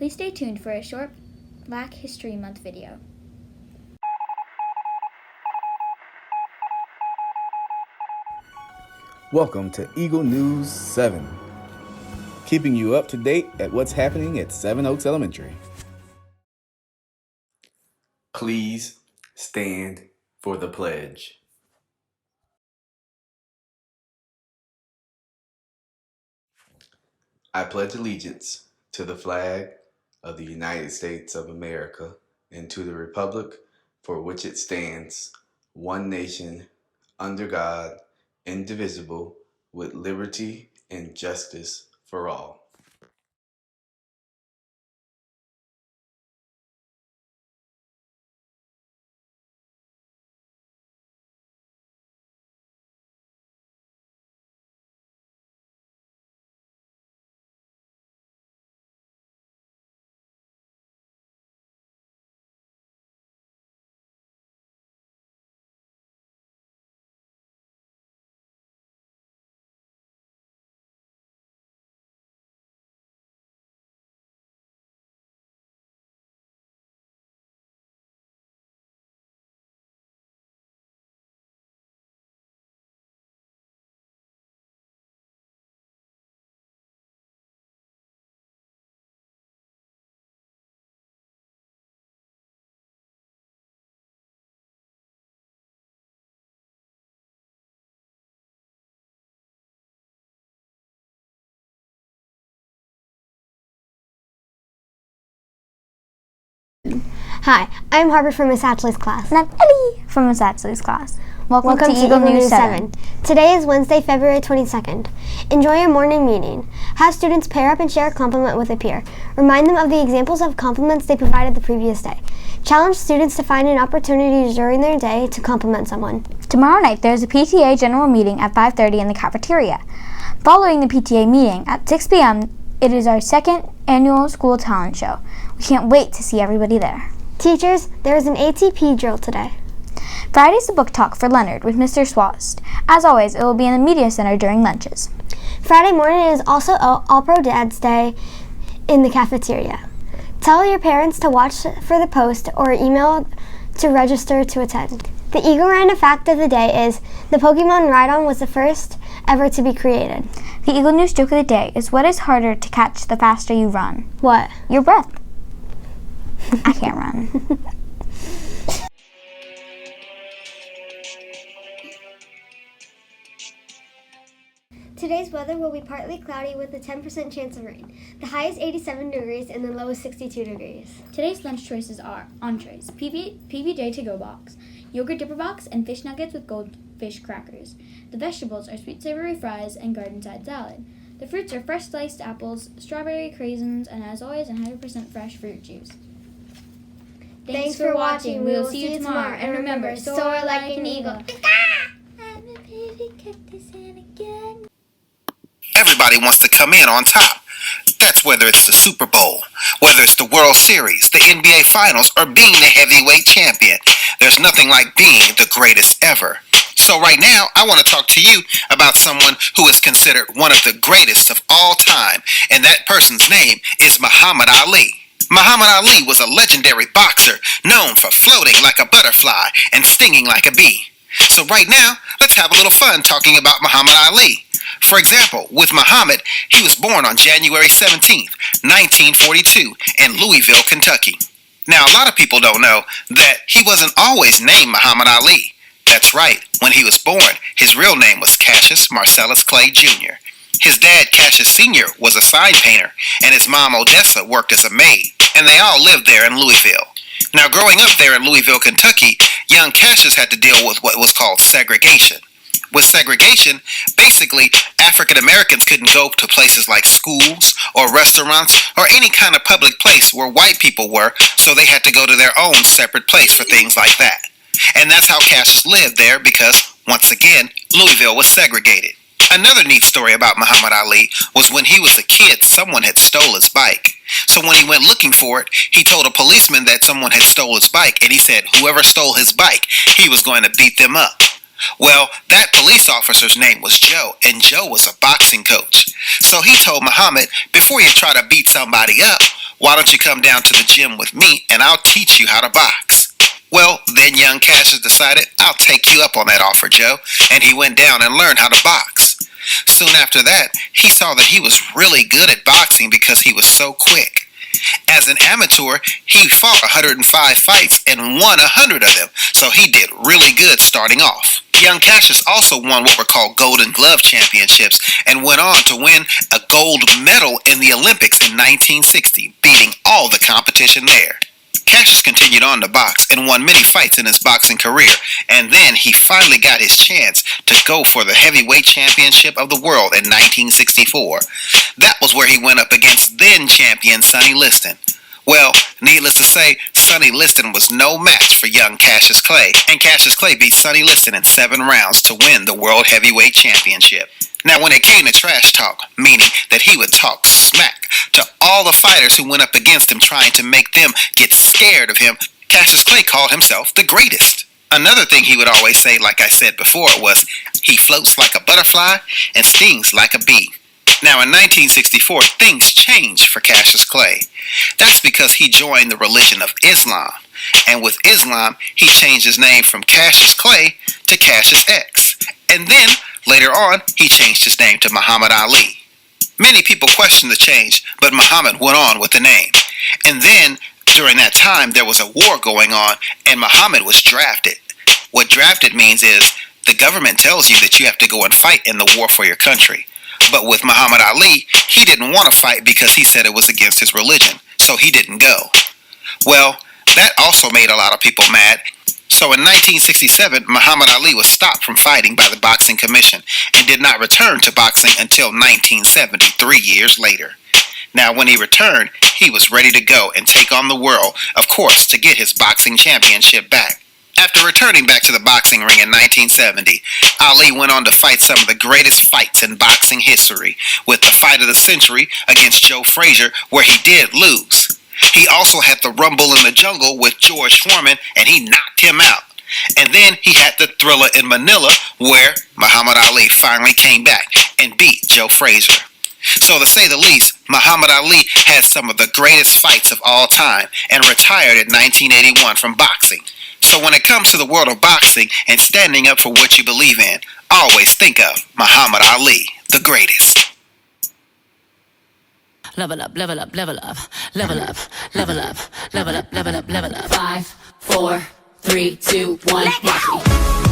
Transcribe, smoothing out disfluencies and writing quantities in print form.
Please stay tuned for a short Black History Month video. Welcome to Eagle News 7, keeping you up to date at what's happening at Seven Oaks Elementary. Please stand for the pledge. I pledge allegiance to the flag of the United States of America and to the republic for which it stands, one nation, under God, indivisible, with liberty and justice for all. Hi, I'm Harper from Miss Atchley's class. And I'm Ellie from Miss Atchley's class. Welcome to Eagle News 7. Today is Wednesday, February 22nd. Enjoy your morning meeting. Have students pair up and share a compliment with a peer. Remind them of the examples of compliments they provided the previous day. Challenge students to find an opportunity during their day to compliment someone. Tomorrow night there is a PTA general meeting at 5:30 in the cafeteria. Following the PTA meeting at 6 p.m., it is our second annual school talent show. We can't wait to see everybody there. Teachers, there is an ATP drill today. Friday's the book talk for Leonard with Mr. Swast. As always, it will be in the Media Center during lunches. Friday morning is also All-Pro Dad's Day in the cafeteria. Tell your parents to watch for the post or email to register to attend. The Eagle Random fact of the day is the Pokemon Rhydon was the first ever to be created. The Eagle News joke of the day is what is harder to catch the faster you run? What? Your breath. I can't run. Today's weather will be partly cloudy with a 10% chance of rain. The high is 87 degrees and the low is 62 degrees. Today's lunch choices are entrees, PBJ to-go box, yogurt dipper box, and fish nuggets with goldfish crackers. The vegetables are sweet savory fries and garden side salad. The fruits are fresh sliced apples, strawberry craisins, and as always, 100% fresh fruit juice. Thanks for watching. We will see you tomorrow. And remember, soar like an eagle. Everybody wants to come in on top. That's whether it's the Super Bowl, whether it's the World Series, the NBA Finals, or being the heavyweight champion. There's nothing like being the greatest ever. So right now, I want to talk to you about someone who is considered one of the greatest of all time, and that person's name is Muhammad Ali. Muhammad Ali was a legendary boxer known for floating like a butterfly and stinging like a bee. So right now, let's have a little fun talking about Muhammad Ali. For example, with Muhammad, he was born on January 17th, 1942 in Louisville, Kentucky. Now, a lot of people don't know that he wasn't always named Muhammad Ali. That's right, when he was born, his real name was Cassius Marcellus Clay Jr. His dad, Cassius Sr., was a sign painter, and his mom, Odessa, worked as a maid, and they all lived there in Louisville. Now, growing up there in Louisville, Kentucky, young Cassius had to deal with what was called segregation. With segregation, basically, African Americans couldn't go to places like schools or restaurants or any kind of public place where white people were, so they had to go to their own separate place for things like that. And that's how Cassius lived there because, once again, Louisville was segregated. Another neat story about Muhammad Ali was when he was a kid, someone had stole his bike. So when he went looking for it, he told a policeman that someone had stole his bike, and he said whoever stole his bike, he was going to beat them up. Well, that police officer's name was Joe, and Joe was a boxing coach. So he told Muhammad, before you try to beat somebody up, "Why don't you come down to the gym with me and I'll teach you how to box?" Well, then young Cassius decided, "I'll take you up on that offer, Joe," and he went down and learned how to box. Soon after that, he saw that he was really good at boxing because he was so quick. As an amateur, he fought 105 fights and won 100 of them, so he did really good starting off. Young Cassius also won what were called Golden Glove Championships and went on to win a gold medal in the Olympics in 1960, beating all the competition there. Cassius continued on to box and won many fights in his boxing career, and then he finally got his chance to go for the heavyweight championship of the world in 1964. That was where he went up against then champion Sonny Liston. Well, needless to say, Sonny Liston was no match for young Cassius Clay, and Cassius Clay beat Sonny Liston in 7 rounds to win the World Heavyweight Championship. Now, when it came to trash talk, meaning that he would talk smack to all the fighters who went up against him trying to make them get scared of him, Cassius Clay called himself the greatest. Another thing he would always say, like I said before, was, "He floats like a butterfly and stings like a bee." Now, in 1964, things changed for Cassius Clay. That's because he joined the religion of Islam. And with Islam, he changed his name from Cassius Clay to Cassius X. And then, later on, he changed his name to Muhammad Ali. Many people questioned the change, but Muhammad went on with the name. And then, during that time, there was a war going on, and Muhammad was drafted. What drafted means is the government tells you that you have to go and fight in the war for your country. But with Muhammad Ali, he didn't want to fight because he said it was against his religion, so he didn't go. Well, that also made a lot of people mad. So in 1967, Muhammad Ali was stopped from fighting by the Boxing Commission and did not return to boxing until 1970, 3 years later. Now, when he returned, he was ready to go and take on the world, of course, to get his boxing championship back. After returning back to the boxing ring in 1970, Ali went on to fight some of the greatest fights in boxing history, with the fight of the century against Joe Frazier, where he did lose. He also had the Rumble in the Jungle with George Foreman, and he knocked him out. And then he had the Thriller in Manila, where Muhammad Ali finally came back and beat Joe Frazier. So to say the least, Muhammad Ali had some of the greatest fights of all time and retired in 1981 from boxing. So when it comes to the world of boxing and standing up for what you believe in, always think of Muhammad Ali, the greatest. Level up, level up, level up, level up, level up, level up, level up, level up. 5, 4, 3, 2, 1, watch me.